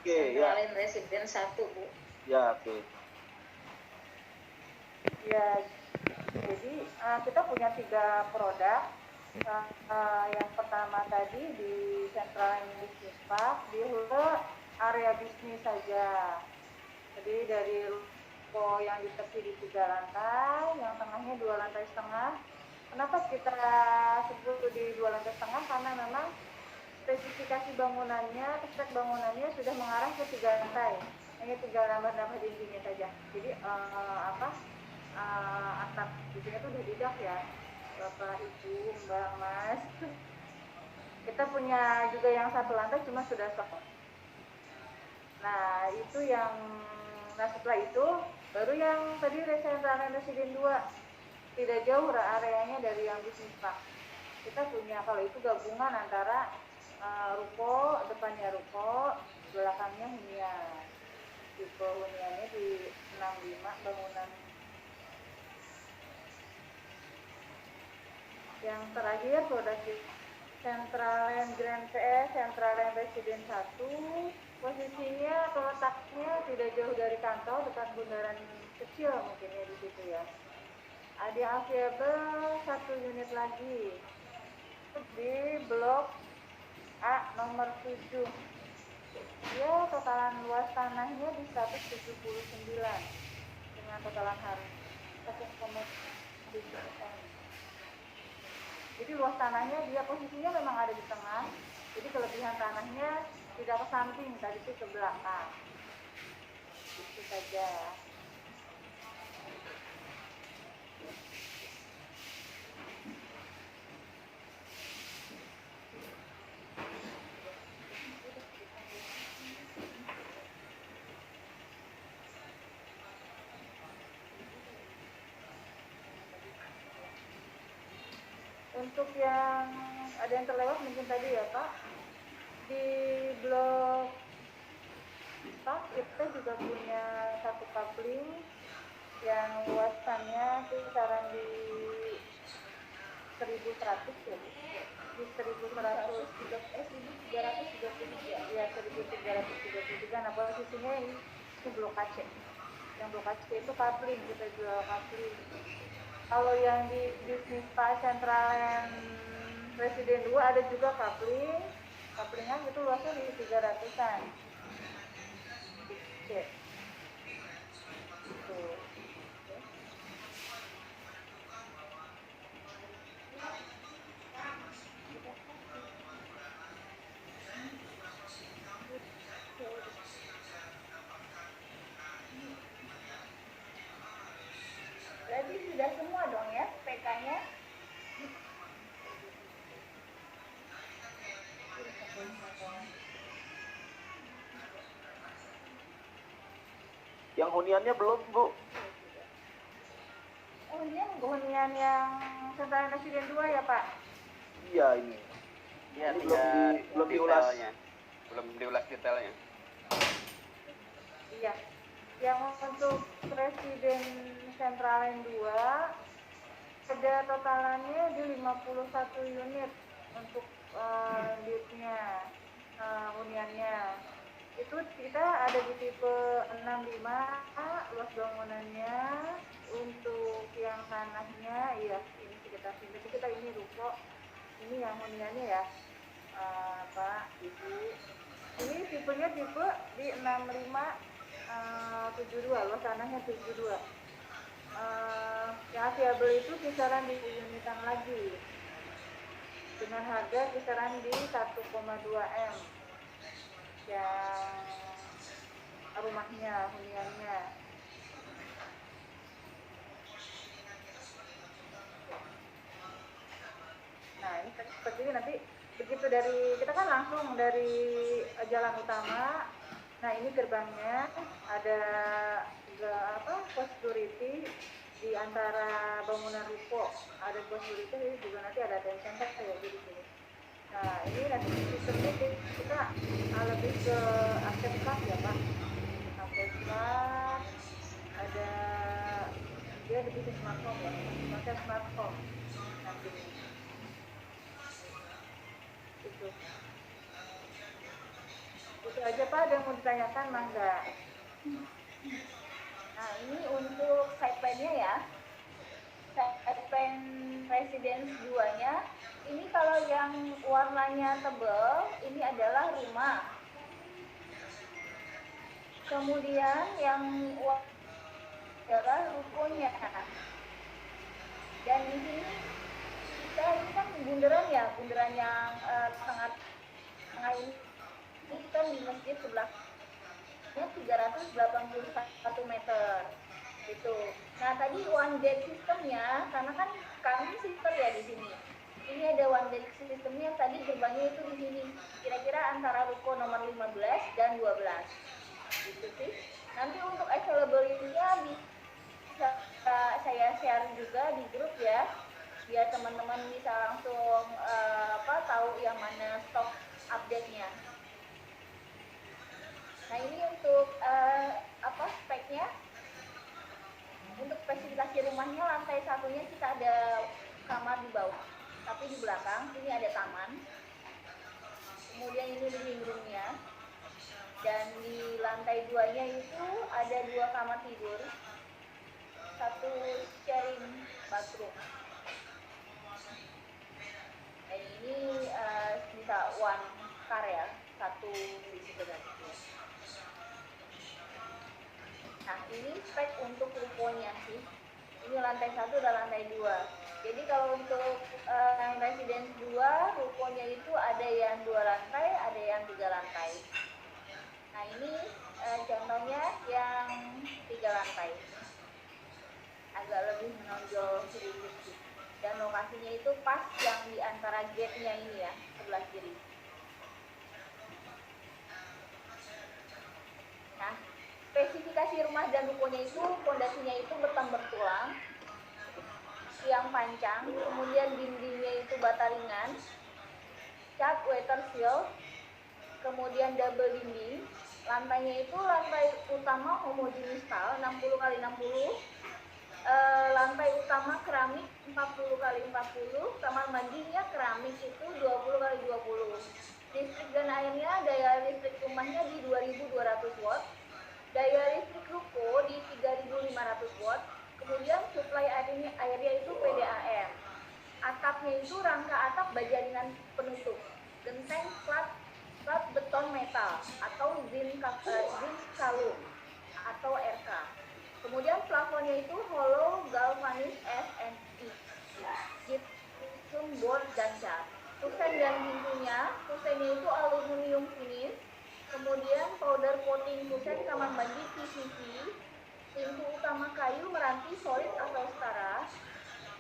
Oke, ya. Central Land Residence 1, Bu. Ya, oke. Ya, jadi kita punya 3 produk. Yang pertama tadi di Central Land Business Park, di area bisnis saja. Jadi dari ruko yang ditepi di 3 lantai, yang tengahnya 2 lantai setengah. Kenapa kita sebut di 2 lantai setengah? Karena memang spesifikasi bangunannya, spek bangunannya sudah mengarah ke 3 lantai. Hanya tinggal nambah-nambah dindingnya saja. Jadi atap dindingnya itu udah didak ya, Bapak, Ibu, Mbak, Mas. Kita punya juga yang 1 lantai cuma sudah sok. Nah, itu yang setelah itu baru yang tadi Central Land Residence 2. Tidak jauh areanya dari yang bisnis Pak. Kita punya, kalau itu gabungan antara ruko, depannya ruko, belakangnya hunian. Tipe huniannya di 65 bangunan. Yang terakhir produk Central Land Grand PS, Central Land Residence 1. Posisinya atau letaknya tidak jauh dari kantor, dekat bundaran kecil mungkin ya di situ ya. Ada available 1 unit lagi di blok A nomor 7. Dia totalan luas tanahnya di 179 dengan totalan harga 1,7%. Jadi luas tanahnya dia posisinya memang ada di tengah. Jadi kelebihan tanahnya tidak ke samping, tadi itu ke belakang. Itu saja. Untuk yang ada yang terlewat mungkin tadi ya Pak, di blok Pak kita juga punya 1 coupling yang luasannya kisaran di 1100 ya, di 1333 ya, 1333. Nah posisinya ini blok AC. Yang blok AC itu coupling, kita jual coupling. Kalau yang di bisnis Pak Central Land Residence 2 ada juga coupling. Couplingan itu luasnya di 300-an. Cek. Gitu. Berarti sudah semua dong ya PK-nya? Yang huniannya belum, Bu. Oh, ini hunian yang Central Residence 2 ya, Pak? Iya, ini. Iya, ini belum diulas. Belum diulas detailnya. Iya. Yang untuk Presiden Central Land 2 ada totalannya di 51 unit untuk unitnya, huniannya. Itu kita ada di tipe 65 luas bangunannya. Untuk yang tanahnya ya ini sekitar sini, kita ini ruko, ini yang huniannya ya Pak, Ibu. Ini tipenya tipe di 65 72, luas tanahnya 72. Yang available itu kisaran di unitan lagi dengan harga kisaran di 1,2 M yang rumahnya, huniannya. Nah ini seperti ini, nanti begitu dari kita kan langsung dari jalan utama. Nah ini gerbangnya ada pos security di antara bangunan ruko, ada pos security, juga nanti ada attention desk ya di sini. Nah ini nanti sistemnya kita lebih ke akses card ya Pak, akses card, ada dia lebih ke smartphone ya, akses smartphone nanti itu aja Eva ada yang mau ditanyakan, Mangga? Nah, ini untuk site plan-nya ya. Site plan residence 2-nya. Ini kalau yang warnanya tebal, ini adalah rumah. Kemudian yang adalah rukonya. Dan di sini kita ini kan bundaran ya, bundaran yang sangat tengah ini kan di masjid sebelahnya 381 meter gitu. Nah tadi one gate sistemnya, karena kan kami sistem ya di sini. Ini ada one gate sistemnya, tadi gerbangnya itu di sini. Kira-kira antara ruko nomor 15 dan 12. Gitu sih. Nanti untuk availability-nya bisa saya share juga di grup ya, biar teman-teman bisa langsung tahu yang mana stok update-nya. Nah ini untuk speknya. Untuk spesifikasi rumahnya, lantai satunya kita ada kamar di bawah, tapi di belakang ini ada taman. Kemudian ini living room-nya. Dan di lantai 2-nya itu ada 2 kamar tidur, 1 sharing bathroom. Dan ini bisa one car ya, 1 di situ tadi. Nah ini spek untuk rukonya sih. Ini lantai 1 dan lantai 2. Jadi kalau untuk residence 2, rukonya itu ada yang 2 lantai, ada yang 3 lantai. Nah ini contohnya yang 3 lantai, agak lebih menonjol sedikit sih. Dan lokasinya itu pas yang di antara gate-nya ini ya, sebelah kiri. Nah spesifikasi rumah dan rukonya itu, fondasinya itu beton bertulang, tiang pancang, kemudian dindingnya itu bata ringan, cat weather seal, kemudian double dinding. Lantainya itu lantai utama homogeneous tile 60 x 60, lantai utama keramik 40 x 40, kamar mandinya keramik itu 20 x 20. Listrik dan airnya, daya listrik rumahnya di 2200 watt, daya listrik ruko di 3500 watt, kemudian suplai airnya itu PDAM. Atapnya itu rangka atap baja ringan penutup, genteng plat beton metal atau zinc kalung atau RK. Kemudian plafonnya itu hollow galvanized SNE, gypsum board dan cat. Kusen dan pintunya, kusennya itu aluminium finish. Kemudian powder coating kusen kamar mandi PVC. Pintu utama kayu meranti solid atau setara.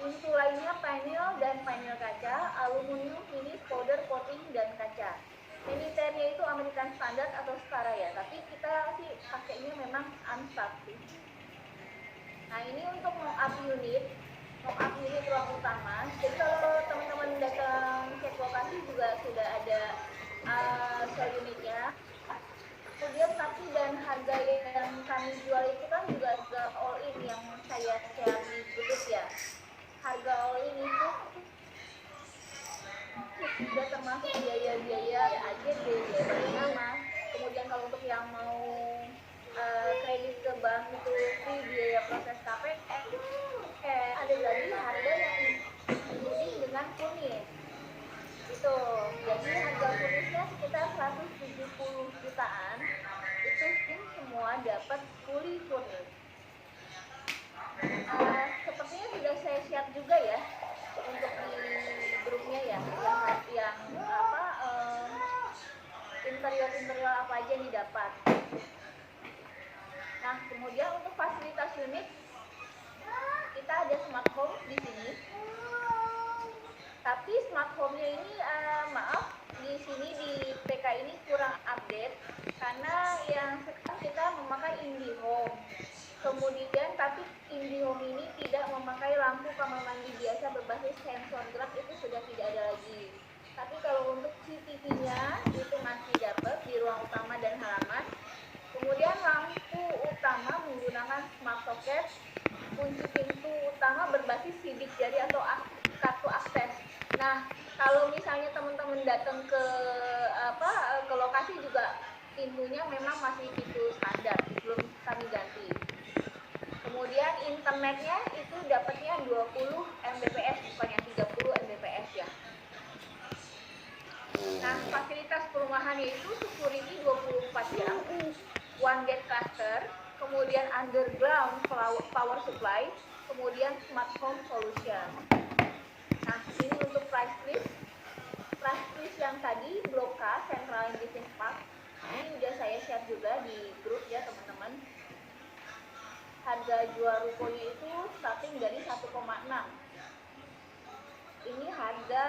Pintu lainnya panel dan panel kaca, aluminium finish, powder coating dan kaca. Militernya itu American Standard atau setara ya, tapi kita sih pakainya memang Ansat sih. Nah ini untuk mock-up unit ruang utama. Jadi kalau teman-teman datang cek lokasi juga sudah ada shell unitnya. Kemudian tapi dan harga yang kami jual itu kan juga all in yang saya share di grup ya. Harga all in itu sudah termasuk biaya-biaya AJD, biaya bersama. Kemudian kalau untuk yang mau kredit ke bank itu free biaya proses KPR. Ada lagi harga yang including dengan kunis. Itu jadi harga kunisnya sekitar 170 jutaan. Itu pun semua dapat fully kunis. Sepertinya sudah saya share juga ya untuk di grupnya ya, yang interior apa aja yang didapat. Nah kemudian untuk fasilitas unit kita ada smart home di sini. Tapi smart home-nya ini maaf di sini di PK ini kurang update karena yang sekarang kita memakai IndiHome. Kemudian tapi IndiHome ini tidak memakai lampu kamar mandi biasa berbasis sensor gerak, itu sudah tidak ada lagi. Tapi kalau untuk CCTV-nya itu masih dapat di ruang utama dan halaman. Kemudian lampu utama menggunakan smart socket, kunci pintu utama berbasis sidik jari atau kartu akses. Nah, kalau misalnya teman-teman datang ke lokasi juga pintunya memang masih pintu standar, belum kami ganti. Kemudian internetnya itu dapatnya 20 Mbps bukan yang 30 Mbps ya. Nah, fasilitas perumahannya itu security 24 jam, one gate cluster, kemudian underground power supply, kemudian smart home solution. Nah, ini untuk price list. Price list yang tadi Blok K, Central Business Park, ini udah saya share juga di grup ya teman-teman. Harga jual rukonya itu starting dari 1,6. Ini harga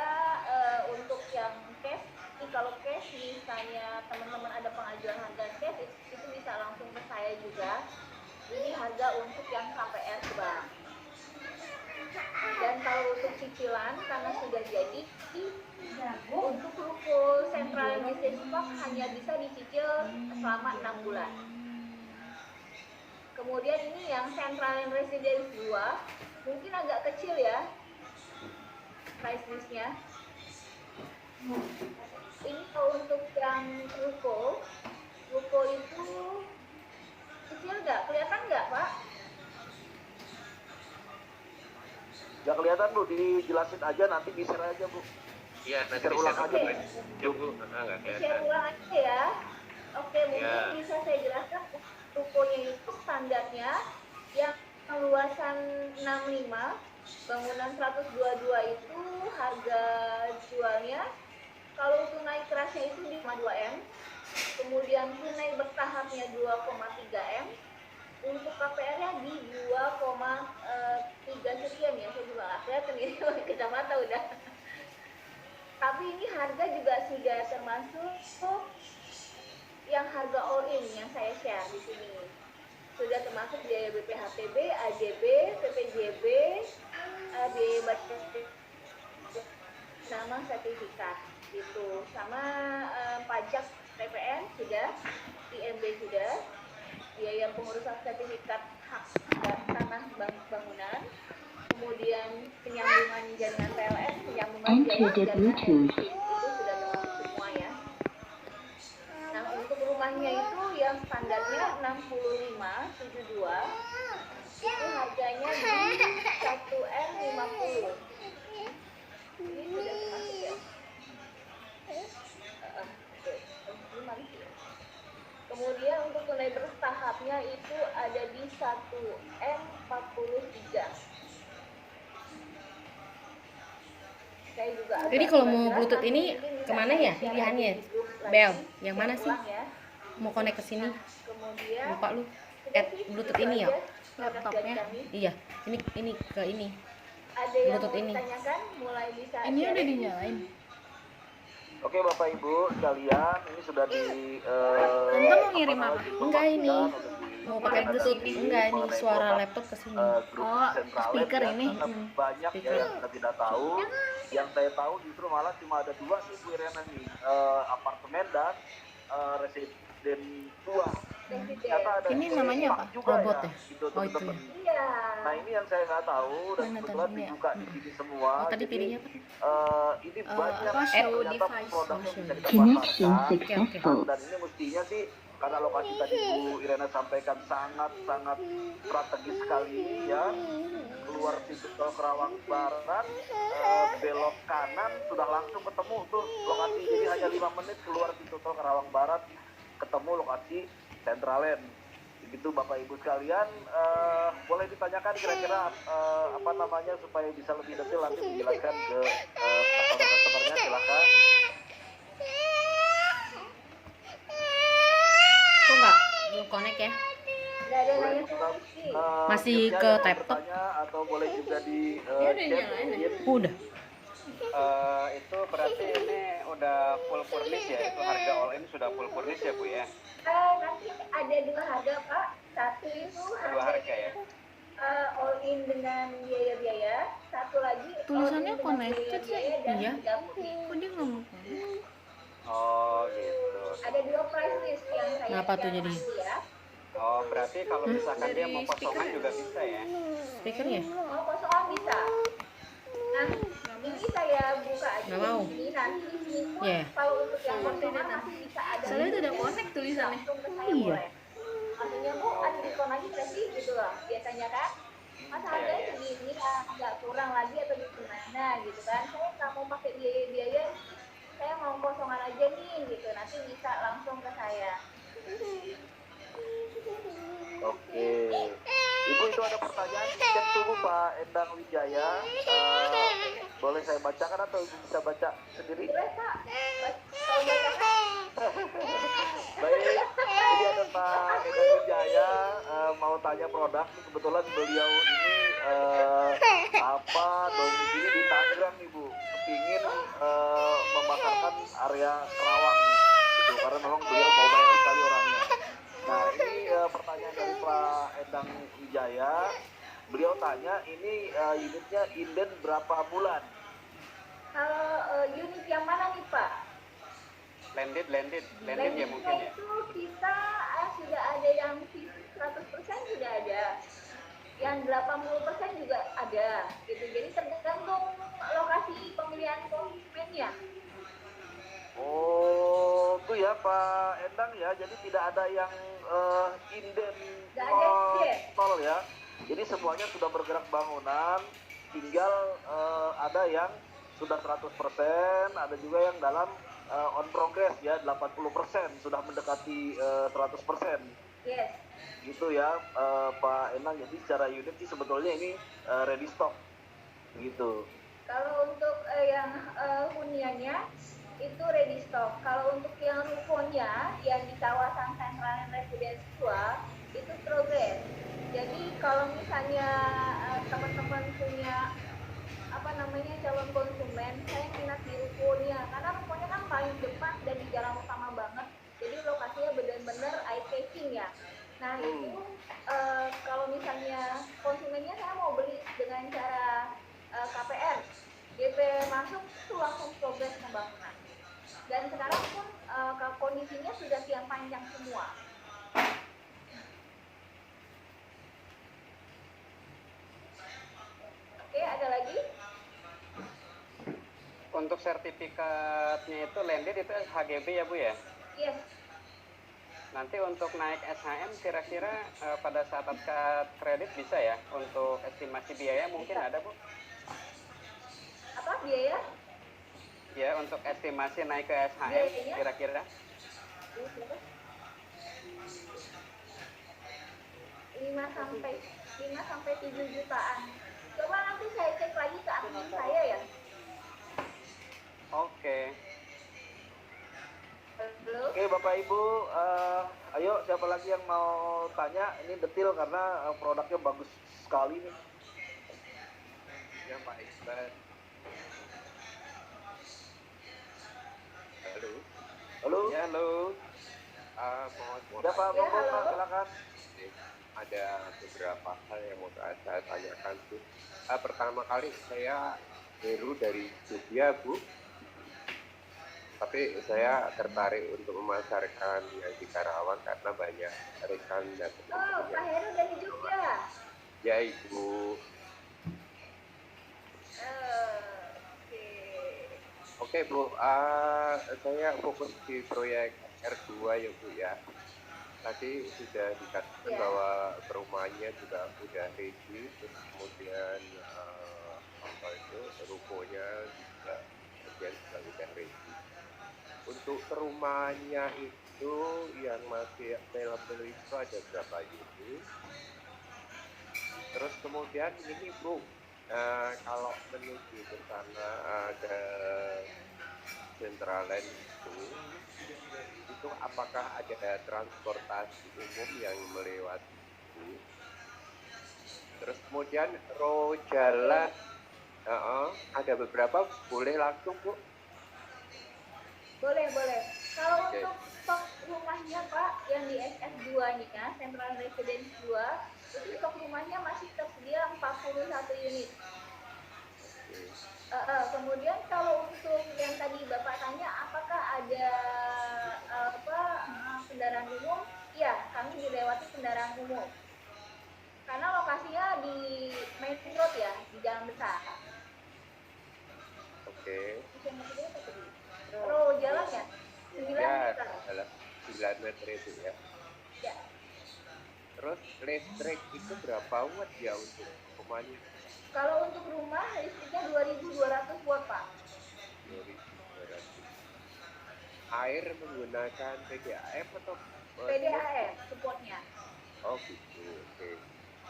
untuk yang cash. Jadi kalau cash misalnya teman-teman ada pengajuan harga cash itu bisa langsung ke saya juga. Ini harga untuk yang KPR bank. Dan kalau untuk cicilan karena sudah jadi untuk ruko Central Business Park hanya bisa dicicil selama 6 bulan. Kemudian ini yang Central Residence 2 mungkin agak kecil ya price listnya. Ini kalau untuk yang ruko itu kecil nggak? Kelihatan nggak Pak? Nggak kelihatan Bu, dijelasin aja nanti di-share aja Bu. Iya, nanti Share ulang bisa aja. Bu. Ya Bu, nggak Share kelihatan. ulang aja ya. Oke, mungkin Ya. bisa saya jelaskan rukonya itu standarnya yang luasan 65, bangunan 122 itu harga jualnya kalau tunai kerasnya itu di 5,2 M, kemudian tunai bertahapnya 2,3 M, untuk KPR-nya di 2,3 sekian ya, saya juga nggak kelihatan ini kacamata udah. Tapi ini harga juga sudah termasuk yang harga all in yang saya share di sini. Sudah termasuk biaya BPHTB, AJB, PPJB, biaya baterai, sama sertifikat gitu, sama pajak PPN sudah, IMB sudah, biaya pengurusan sertifikat hak tanah bangunan, kemudian penyambungan jaringan PLN, penyambungan jaringan Bluetooth itu sudah termasuk semua ya. Nah untuk rumahnya itu yang standarnya 6572 itu harganya di 1M50. Ini sudah termasuk ya. Kemudian untuk tunai bertahapnya itu ada di 1M43. Saya juga Jadi kalau mau Bluetooth ini kemana ya pilihannya? Bel, yang mana sih? Mau connect ke sini? Kemudian Lupa lu. Add Bluetooth ini ya? laptopnya. Iya, ini ke ini. Ada yang Bluetooth mau ini. ditanyakan mulai bisa. Ini udah dinyalain. Oke Bapak Ibu sekalian, ini sudah di Tante mau ngirim apa? Enggak ini. Mau pakai Bluetooth? Enggak, ini suara laptop ke sini. Oh, speaker ini. Banyak ya yang kita tidak tahu. Yang saya tahu justru malah cuma ada 2 sih Bu Irena nih, apartemen dan residen 2. Ternyata ada Ini di namanya Jepang apa? juga Robot ya, ya? gitu, Oh, itu teman-teman. Iya. Nah ini yang saya nggak tahu dan Mana kebetulan tadinya? dibuka di sini semua. Oh, tadi Jadi, pilihnya apa? ini banyak apa, show ternyata device. produk yang Oh, bisa kita Connection pasarkan. successful. Dan ini mestinya sih karena lokasi tadi Bu Irena sampaikan sangat strategis sekali ya, keluar pintu tol Kerawang Barat, belok kanan sudah langsung ketemu tuh lokasi, jadi hanya 5 menit keluar pintu tol Kerawang Barat ketemu lokasi Centraland. Begitu Bapak Ibu sekalian, boleh ditanyakan kira-kira apa namanya supaya bisa lebih detail nanti menjelaskan ke customer-customernya, silakan. Kok nggak belum connect ya? Nggak ada Boleh nanya tetap, sih. Masih mute-nya ke yang mau laptop? bertanya, atau boleh juga di udah chat nyalain ya? mungkin. Udah. Itu berarti ini udah full furnish ya, itu harga all in sudah full furnish ya Bu ya? Nanti ada 2 harga Pak. Satu itu Dua harga ya? all in dengan biaya-biaya. Satu lagi Tulisannya all in dengan connected sih. biaya-biaya dan Iya. tidak putih. Kok dia ngomong? Oh gitu. Ada 2 price list yang saya Kenapa tuh share jadi? nanti ya. Oh berarti kalau misalkan dia Dari mau kosongan juga bisa ya? Speakernya? Mau kosongan bisa. Nah, ini saya buka aja Nggak mau. di sini nanti di sini pun Iya. kalau untuk yang kosongan masih bisa ada. Soalnya itu udah connect tulisannya. tulisannya. langsung ke saya Iya. boleh. Maksudnya Bu, ada diskon lagi nggak sih gitu loh, biasanya kan. Mas harganya segini, nggak kurang lagi atau gimana gitu kan. Saya nggak mau pakai biaya-biaya, saya mau kosongan aja nih gitu. Nanti bisa langsung ke saya. Oke. Ibu itu ada pertanyaan di chat dulu Pak Endang Wijaya. Boleh saya bacakan atau Ibu bisa baca sendiri? Boleh Kak, kalau bacakan. Baik, ini ada Pak Endang Wijaya mau tanya produk nih, kebetulan beliau ini apa domisili di Tangerang nih Bu, kepingin memasarkan area Kerawang nih, gitu, karena memang beliau mau banyak sekali orangnya. Nah ini pertanyaan dari Pak Endang Wijaya, beliau tanya ini unitnya inden berapa bulan? Kalau unit yang mana nih Pak? Landed ya mungkin ya. Itu kita sudah ada yang 100% sudah ada, yang 80% juga ada gitu. Jadi tergantung lokasi pemilihan konsumennya. Oh, itu ya Pak Endang ya. Jadi tidak ada yang inden Nggak ada inden. tol ya. Jadi semuanya sudah bergerak bangunan. Tinggal ada yang sudah 100%, ada juga yang dalam on progress ya, 80% sudah mendekati 100%. Yes. Gitu ya Pak Endang. Jadi secara unit sih sebetulnya ini ready stock. Gitu. Kalau untuk yang huniannya itu ready stock. Kalau untuk yang rukonya yang di kawasan Central Residence 2 itu progress. Jadi kalau misalnya teman-teman punya apa namanya calon konsumen, saya minat di rukonya karena rukonya kan paling depan dan di jalan utama banget. Jadi lokasinya benar-benar eye catching ya. Nah itu kalau misalnya konsumennya saya mau beli dengan cara KPR, DP masuk itu langsung progres pembangunan. Dan sekarang pun kondisinya sudah tiang panjang semua. Oke, ada lagi? Untuk sertifikatnya itu landed itu HGB ya Bu ya? Yes. Nanti untuk naik SHM kira-kira pada saat kredit bisa ya? Untuk estimasi biaya mungkin Bisa. ada Bu? Apa biaya? Ya untuk estimasi naik ke SHM Biayanya? kira-kira? 5 sampai 7 jutaan. Coba nanti saya cek lagi ke admin saya ya. Oke. Halo. Oke Bapak Ibu, ayo siapa lagi yang mau tanya? Ini detail karena produknya bagus sekali nih. Ya Pak Iqbal. Halo. Halo? Ya halo. Mohon Ya Pak, Ya, monggo halo. Pak, silakan. ada beberapa hal yang mau saya tanyakan Bu. Pertama kali saya baru dari Jogja Bu, tapi saya tertarik untuk memasarkan yang di Karawang karena banyak rekan dan Oh, Pak teman-teman Heru dari Jogja. ya Ibu. Oke. Oke Bu, saya fokus di proyek R2 ya Bu ya. Tadi sudah dikatakan Ya. bahwa perumahannya juga udah ready, terus kemudian apa itu rukonya juga kemudian juga udah ready. Untuk perumahannya itu yang masih available itu ada berapa unit? Terus kemudian ini Bu, kalau menuju ke sana ada Central Land itu apakah ada transportasi umum yang melewati itu? Terus kemudian row jalan ada beberapa, boleh langsung Bu? Boleh. Kalau Oke. untuk stok rumahnya Pak, yang di SF2-nya, Central Residence 2, itu stok rumahnya masih tersedia 41 unit. Kemudian kalau untuk yang tadi Bapak tanya, apakah ada kendaraan umum? Iya, kami dilewati kendaraan umum. Karena lokasinya di main road ya, di jalan besar. Oke. Row jalan ya? 9 Ya, meter. 9 meter itu ya. Ya, Terus listrik itu berapa watt ya untuk rumahnya? kalau untuk rumah listriknya 2.200 watt Pak. 2.200. Air menggunakan PDAM atau PDAM supportnya. Oh gitu, oke.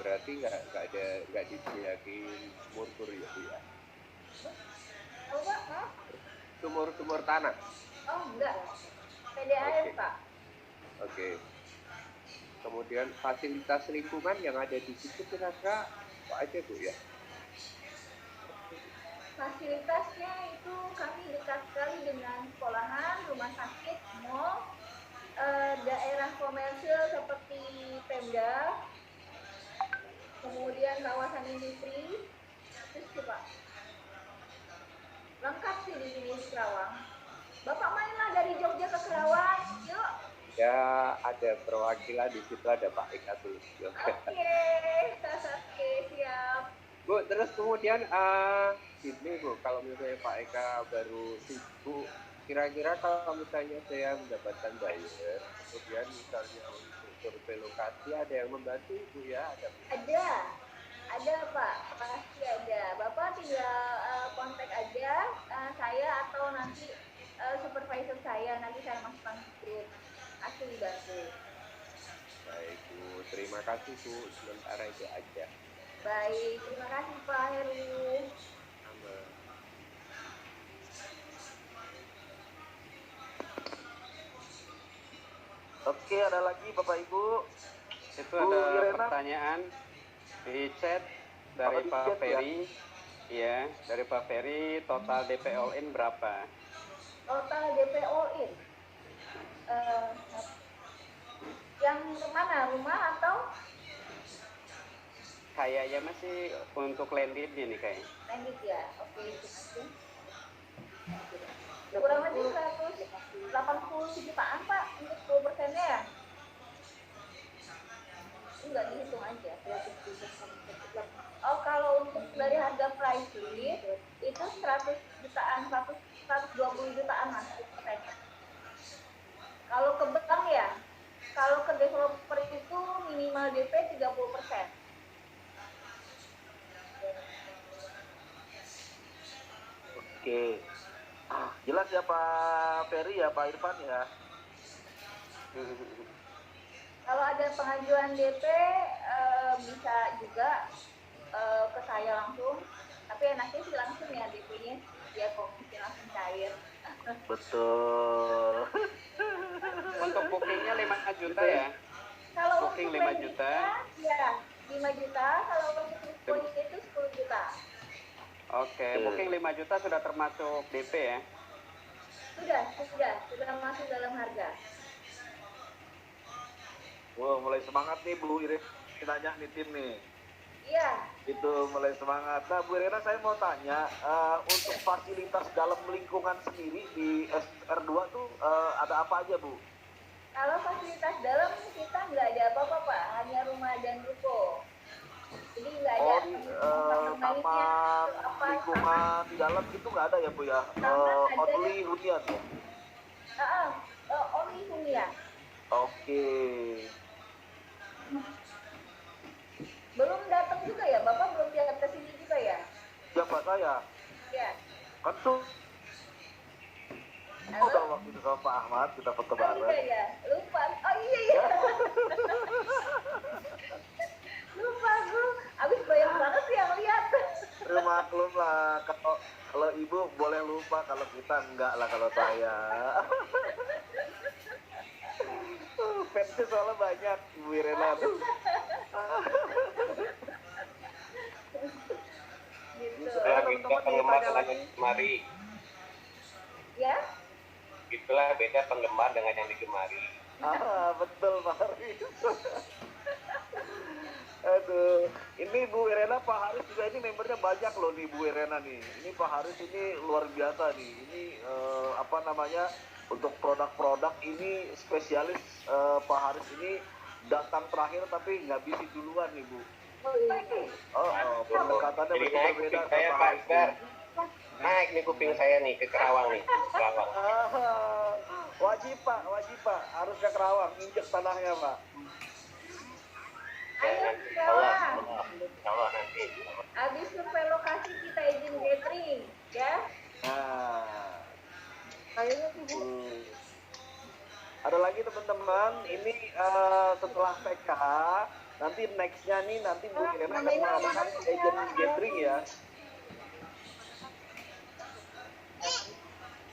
Berarti nggak disediain sumur ya Bu ya? Oh Pak, Hah? Sumur tanah. Oh enggak, PDAM Oke. Pak. Oke. Kemudian fasilitas lingkungan yang ada di situ kira-kira apa aja Bu ya? Fasilitasnya itu kami dekat sekali dengan sekolahan, rumah sakit, mall, daerah komersil seperti Pemda, kemudian kawasan industri, terus tuh, Pak. Lengkap sih di sini di Kerawang. Bapak mainlah dari Jogja ke Kerawang, yuk. Ya ada perwakilan di situ, ada Pak Eka Tulus juga. Oke, siap. Bu, terus kemudian ini Bu, kalau misalnya Pak Eka baru sibuk, kira-kira kalau misalnya saya mendapatkan buyer, kemudian misalnya untuk survei lokasi ada yang membantu Bu ya? Ada Pak, pasti ada. Bapak tinggal kontak aja saya atau nanti supervisor saya, nanti saya masukkan ke grup. Pasti dibantu. Baik Bu, terima kasih Bu, sementara itu aja. Baik, terima kasih Pak Heru. Sama. Oke, ada lagi Bapak Ibu. Itu Bu ada Irena. pertanyaan di chat dari Apa di Pak chat ya? Ferry. Ya, dari Pak Ferry, total DP all in berapa? Total DP all in. Yang mana? Rumah atau Kayaknya masih untuk landed ini kayak. landed ya? Oke, itu aja. Kurang lebih 180 jutaan Pak untuk 10%-nya ya? Enggak dihitung aja. Oh, kalau untuk dari harga price list itu 100 jutaan, 120 jutaan Mas, 10%-nya. Kalau ke bank ya, kalau ke developer itu minimal DP 30%. Oke. Jelas ya Pak Ferry ya, Pak Irfan ya. Kalau ada pengajuan DP bisa juga ke saya langsung, tapi enaknya sih langsung ya DP-nya, ya komisi langsung cair. Betul. Untuk bookingnya 5 juta ya? Kalau Booking untuk 5 landingnya, juta. ya 5 juta. Kalau untuk poin itu 10 juta. Oke, booking 5 juta sudah termasuk DP ya? Sudah masuk dalam harga. Wah, mulai semangat nih Bu Irena. Nanya nih tim nih. Iya. Itu mulai semangat. Nah Bu Irena, saya mau tanya, untuk fasilitas dalam lingkungan sendiri di SR2 tuh ada apa aja Bu? Kalau fasilitas dalam kita nggak ada apa-apa Pak, hanya rumah dan ruko. Jadi nggak ada Taman, lingkungan di dalam itu nggak ada ya Bu ya? Only hunian ya? Only hunian. Oke. Belum datang juga ya, Bapak belum lihat ke sini juga ya? Siapa saya? Ya. Kan tuh Halo? udah waktu itu sama Pak Ahmad, kita foto Oh bareng. iya ya, lupa. Oh iya. Lupa aku. Abis banyak banget sih yang lihat. Maklum lah, kalau ibu boleh lupa, kalau kita enggak lah, kalau saya. Fansnya soalnya banyak, Ibu Irena tuh. Gitu. Beda penggemar dengan yang digemari. Ya? Itulah beda penggemar dengan yang digemari. Betul Pak Haris. Aduh, ini Bu Irena, Pak Haris juga ini membernya banyak loh nih Bu Irena nih. Ini Pak Haris ini luar biasa nih. Ini apa namanya, untuk produk-produk ini spesialis. Pak Haris ini datang terakhir tapi nggak bisi duluan nih Bu. Pendekatannya Jadi naik berbeda kuping saya Pak Akbar. Naik nih kuping saya nih ke Kerawang nih. Kerawang. Wajib Pak, harus ke Kerawang, injek tanahnya Pak. Ayo Jawa. Habis survei lokasi kita izin gathering, ya. Nah, Kayaknya sih Bu. ada lagi teman-teman, ini setelah PK, nanti nextnya nih nanti Bu Irena akan mengadakan agent gathering ya.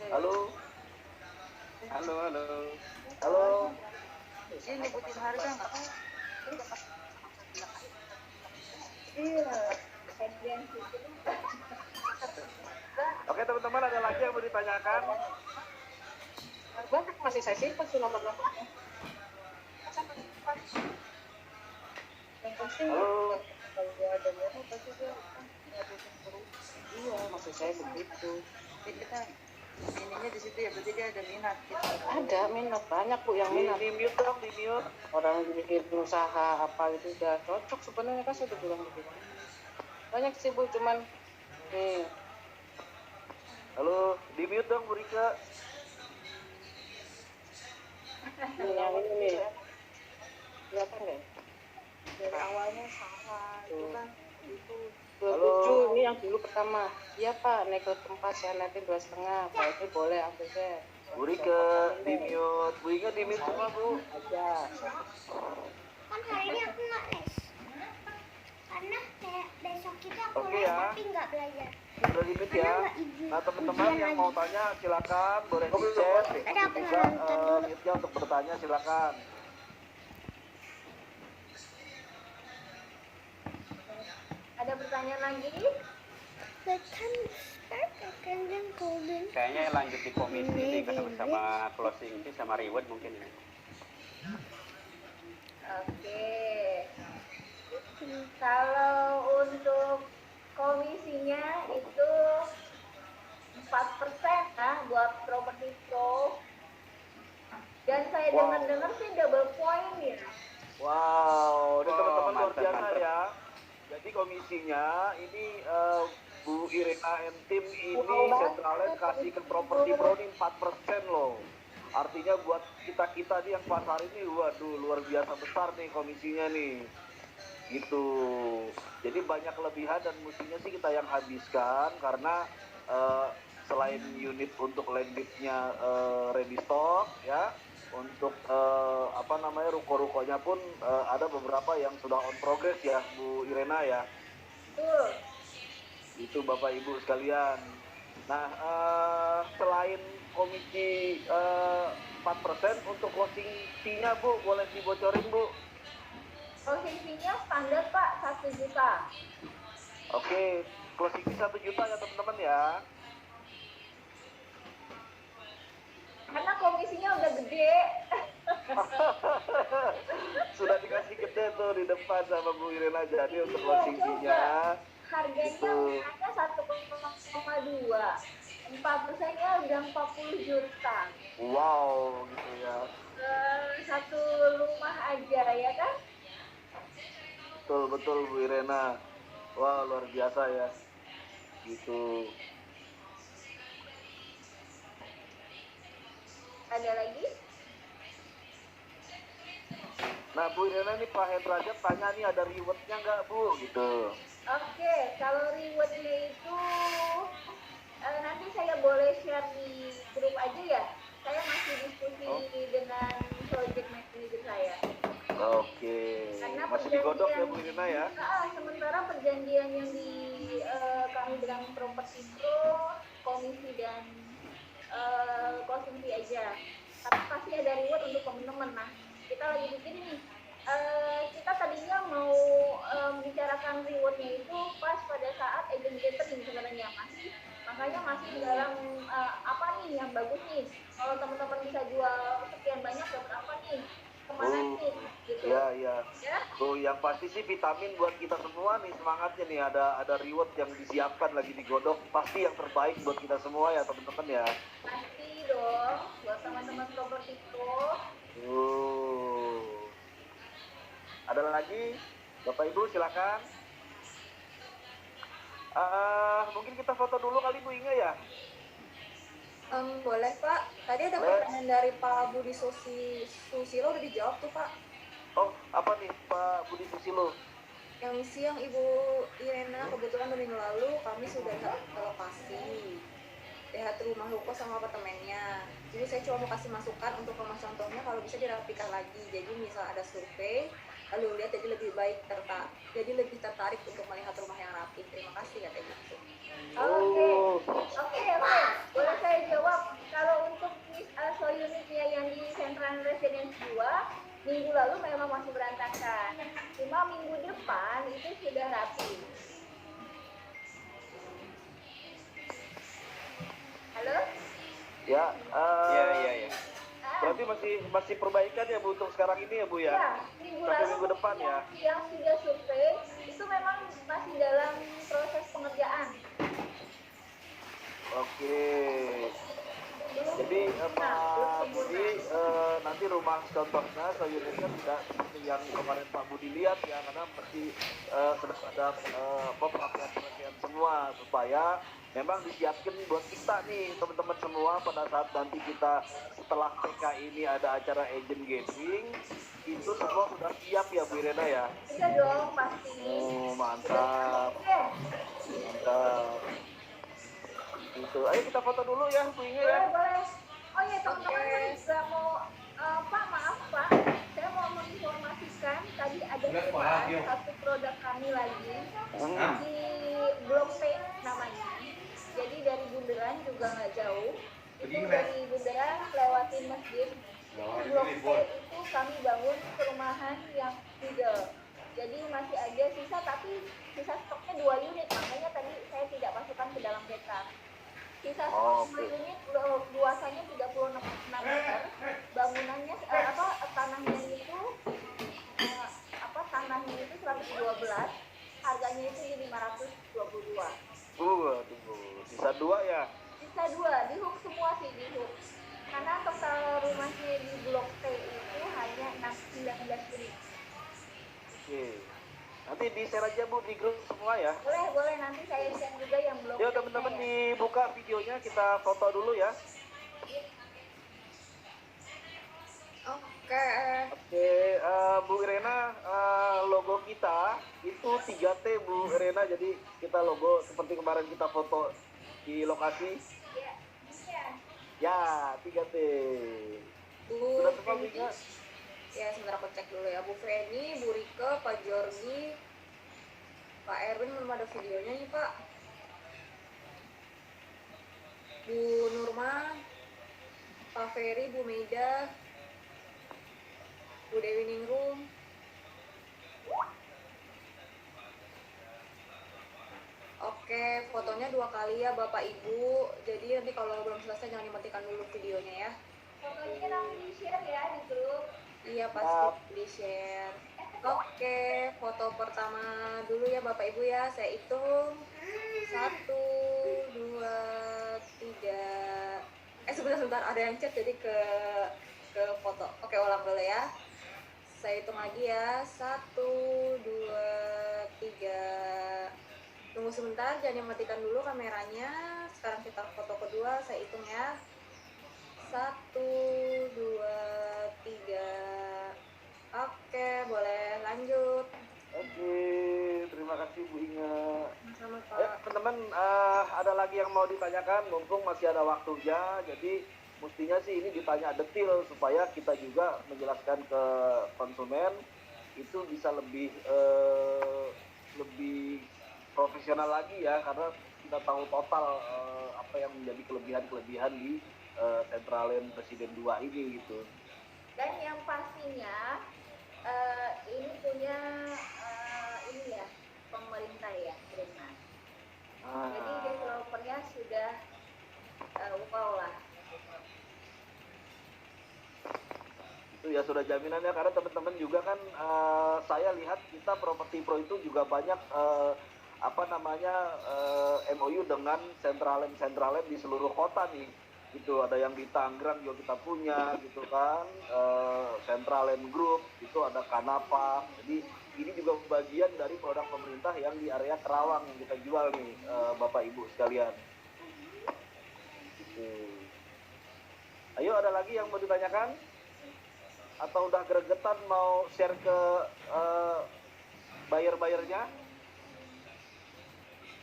Halo, Halo, halo. halo. Ini nyebutin harga nggak? Iya. Oke teman-teman, ada lagi yang mau ditanyakan? Banyak masih saya simpan tuh nomor-nomor. Yang pasti Halo, kalau dia ada merah pasti dia ngabutin terus. Iya, maksud saya begitu. Jadi kita ininya di situ ya, berarti dia ada minat gitu. Ada minat, banyak Bu yang minat. di mute dong, di mute. Orang bikin usaha apa itu udah cocok sebenarnya kan sudah bilang begitu. Banyak sih Bu, cuman nih Halo, di mute dong Bu Rika. yang ini nih. Kelihatan nggak? Dari awalnya salah, itu kan itu 27 ini yang dulu pertama. Iya Pak, naik ke tempat saya nanti 2,5. Pak itu boleh ambil saya. Bu Rika, di mute. Bu Rika di mute semua Bu. Aja. Kan hari ini aku nggak les karena kayak besok kita aku Oke les ya. tapi nggak belajar Sudah di mute ya. karena nggak izin. Nah teman-teman yang mau tanya silakan, boleh di chat. Ada aku Juga nonton dulu. mute-nya untuk bertanya silakan. Ada pertanyaan lagi? The time start and then golden. Kayaknya lanjut di komisi nih sama closing fee sama reward mungkin ya. Oke. Kalau untuk komisinya itu 4% ya buat properti pro. Dan saya Wow. dengar-dengar sih double point ya. Wow, ini teman-teman luar mantap, biasa mantap. ya. Jadi komisinya ini Bu Irena and tim ini sentralnya kasih ke properti pro ini 4% loh. Artinya buat kita nih yang pasar ini, waduh luar biasa besar nih komisinya nih. Gitu. Jadi banyak kelebihan dan mestinya sih kita yang habiskan karena selain unit untuk landednya ready stock ya, untuk ruko-rukonya pun ada beberapa yang sudah on progress ya Bu Irena ya. Betul. Itu Bapak Ibu sekalian. Nah, selain komisi 4% untuk closing fee-nya Bu, boleh dibocorin Bu? Closing fee-nya standar Pak 1 juta. Oke, closing fee 1 juta ya teman-teman ya. Karena komisinya udah gede. Sudah dikasih gede tuh di depan sama Bu Irena, jadi untuk closing fee-nya Harganya itu. hanya 1,2. 4%-nya udah 40 juta. Wow, gitu ya. Satu rumah aja ya kan? Betul Bu Irena. Wah, luar biasa ya. Gitu. Ada lagi? Nah Bu Irena nih Pak Hendrajat tanya nih ada rewardnya nggak Bu? Gitu. Oke, kalau rewardnya itu nanti saya boleh share di grup aja ya. Saya masih diskusi dengan project manager saya. Oke. Karena Masih digodok ya Bu Irena ya? sementara perjanjian yang di kami dengan properti pro, komisi dan closing fee aja. Tapi pasti ada reward untuk teman-teman. Nah, kita lagi bikin ini. Kita tadinya mau membicarakan rewardnya itu pas pada saat agent gathering sebenarnya makanya masih dalam apa nih yang bagus nih, kalau teman-teman bisa jual sekian banyak dapat apa nih, kemana nih gitu Iya, iya. ya. Tuh yang pasti sih vitamin buat kita semua nih, semangatnya nih, ada reward yang disiapkan lagi digodok, pasti yang terbaik buat kita semua ya teman-teman ya. Pasti dong buat teman-teman properti pro. Ada lagi? Bapak Ibu silakan. Mungkin kita foto dulu kali Bu Inga ya. Boleh Pak. Tadi ada Boleh. pertanyaan dari Pak Budi Susilo udah dijawab tuh Pak. Oh, apa nih Pak Budi Susilo? Yang siang Ibu Irena kebetulan 2 minggu lalu kami sudah ke lokasi. Lihat rumah Ruko sama apartemennya. Jadi saya cuma mau kasih masukan untuk rumah contohnya kalau bisa dirapikan lagi. Jadi misal ada survei, lalu lihat jadi lebih baik jadi lebih tertarik untuk melihat rumah yang rapi. Terima kasih katanya gitu. Oke, Oh, oke, boleh saya jawab. Kalau untuk so unitnya yang di Central Residence 2, minggu lalu memang masih berantakan. Cuma minggu depan itu sudah rapi. Halo? ya. Iya. Berarti masih perbaikan ya Bu untuk sekarang ini ya Bu ya? Ya, minggu Sampai lalu minggu depan ya? yang sudah survei itu memang masih dalam proses pengerjaan. Oke. Jadi Pak Budi nanti rumah contohnya unitnya tidak seperti yang kemarin Pak Budi lihat ya, karena mesti sedang ada perhatian semua supaya memang disiapkan buat kita nih teman-teman semua pada saat nanti kita setelah PK ini ada acara agent gathering itu semua sudah siap ya Bu Irena ya? Sudah dong pasti. Oh mantap, Oke, mantap. Gitu. Ayo kita foto dulu ya Bu Inge ya. boleh. Oh iya teman-teman, saya juga mau Pak, maaf Pak, saya mau menginformasikan tadi ada satu produk kami lagi di Blok P namanya. Jadi dari Bundaran juga nggak jauh. Itu dari Bundaran lewatin masjid. Blok P itu kami bangun perumahan yang single. Jadi masih ada sisa, tapi sisa stoknya 2 unit, makanya tadi saya tidak masukkan ke dalam peta. Sisa stok 2 unit luasannya 36 meter, bangunannya tanahnya itu tanahnya itu 112, harganya itu di 522. Tunggu. Sisa 2 ya? Sisa 2, di hook semua sih, di hook. Karena total rumahnya di Blok T itu hanya 19 unit. Oke. Nanti di-share aja Bu di grup semua ya. Boleh, nanti saya share juga yang Blok T. Yuk teman-teman dibuka videonya, kita foto dulu ya. Oke. Oke, Bu Irena, logo kita itu 3T Bu Irena, jadi kita logo seperti kemarin kita foto di lokasi. Ya, 3T. Bu Sudah semua Bu Feni. Inge? Ya sebentar aku cek dulu ya. Bu Feni, Bu Rike, Pak Jordi, Pak Erwin belum ada videonya nih Pak. Bu Nurma, Pak Ferry, Bu Meida, Bu Dewi Ningrum. Oke, fotonya 2 kali ya Bapak Ibu. Jadi nanti kalau belum selesai jangan dimatikan dulu videonya ya. Fotonya nanti di-share ya di grup. Iya pasti di-share. Oke, foto pertama dulu ya Bapak Ibu ya. Saya hitung 1, 2, 3. Sebentar ada yang chat jadi ke foto. Oke, ulang dulu ya. Saya hitung lagi ya. 1, 2, 3. Tunggu sebentar, jangan dimatikan dulu kameranya. Sekarang kita foto kedua, saya hitung ya. 1, 2, 3. Oke, boleh lanjut. Oke, terima kasih Bu Inge. Sama Ya, Pak. teman-teman, ada lagi yang mau ditanyakan, mumpung masih ada waktunya, jadi mestinya sih ini ditanya detail supaya kita juga menjelaskan ke konsumen itu bisa lebih profesional lagi ya, karena kita tahu total apa yang menjadi kelebihan di Centralen Presiden 2 ini gitu. Dan yang pastinya ini punya ini ya pemerintah ya, Irena. Jadi developernya sudah wow lah. Itu ya sudah jaminannya, karena teman-teman juga kan saya lihat kita Properti Pro itu juga banyak MOU dengan sentralen di seluruh kota nih. Gitu, ada yang di Tangerang juga kita punya gitu kan, Centralen Group, itu ada Kanapa. Jadi ini juga bagian dari produk pemerintah yang di area Kerawang yang kita jual nih, Bapak Ibu sekalian. Gitu. Ayo, ada lagi yang mau ditanyakan? Atau udah gregetan mau share ke buyer-buyernya?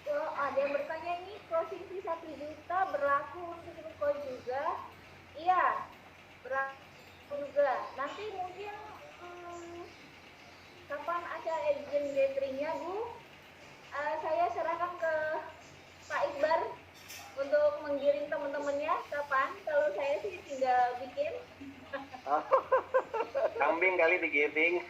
Oh, ada yang bertanya ini closing fee 1 juta berlaku untuk ruko juga? Iya, berlaku juga. Nanti mungkin kapan acara agent gathering-nya, Bu? Saya serahkan ke Pak Iqbar untuk menggiring teman-temannya. Kapan? Kalau saya sih tinggal bikin. Kambing kali digiring.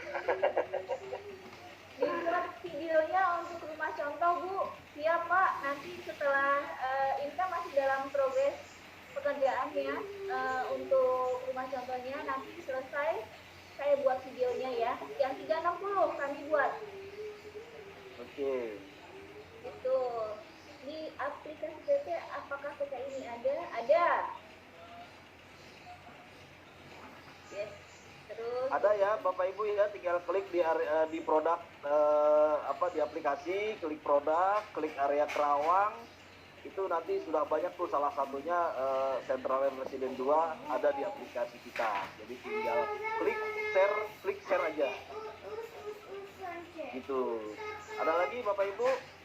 Dibuat videonya untuk rumah contoh, Bu. Siap, Pak. Nanti setelah ini kan masih dalam progres pekerjaannya untuk rumah contohnya. Nanti selesai saya buat videonya ya. Yang 360 kami buat. Oke. Itu di aplikasi PT apakah PT ini ada? Ada. Yes. Terus Ada ya Bapak Ibu ya, tinggal klik di produk di aplikasi, klik produk, klik area Kerawang. Itu nanti sudah banyak tuh, salah satunya Central Land Resident 2 ada di aplikasi kita. Jadi tinggal klik share aja. Gitu. Ada lagi Bapak Ibu?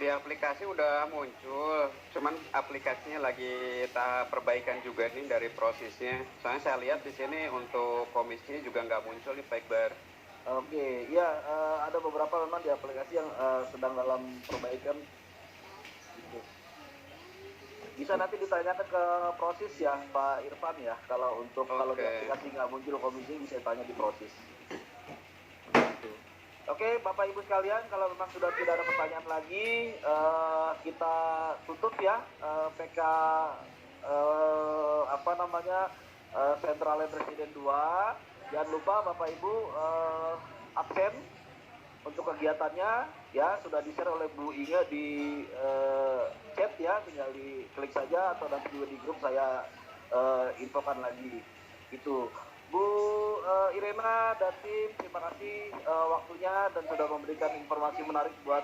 Di aplikasi udah muncul, cuman aplikasinya lagi tahap perbaikan juga nih dari prosesnya. Soalnya saya lihat di sini untuk komisinya juga nggak muncul di Pak Iqbar. Oke, ya ada beberapa memang di aplikasi yang sedang dalam perbaikan. Gitu. Bisa nanti ditanyakan ke proses ya Pak Irfan ya. Kalau di aplikasi nggak muncul komisi bisa tanya di proses. Gitu. Oke, Bapak Ibu sekalian, kalau memang sudah tidak ada pertanyaan lagi, kita tutup ya PK Central Land Resident 2. Jangan lupa Bapak Ibu absen untuk kegiatannya ya, sudah di-share oleh Bu Inge di chat ya, tinggal diklik saja atau nanti juga di grup saya infokan lagi. Itu Bu Irena dan tim, terima kasih waktunya dan sudah memberikan informasi menarik buat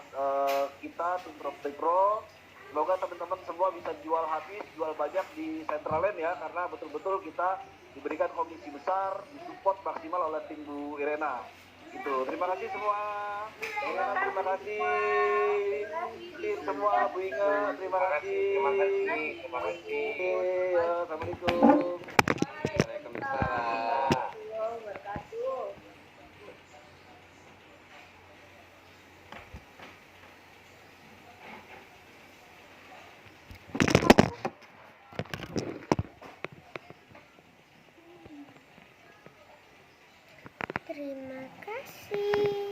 kita tim Pro. Semoga teman-teman semua bisa jual habis, jual banyak di Central Land ya, karena betul-betul kita diberikan komisi besar, disupport maksimal oleh tim Bu Irena. Gitu. Terima kasih semua. Terima kasih tim semua, Bu Inge, terima kasih. Terima kasih. Ya, Assalamualaikum. Waalaikumsalam. Terima kasih.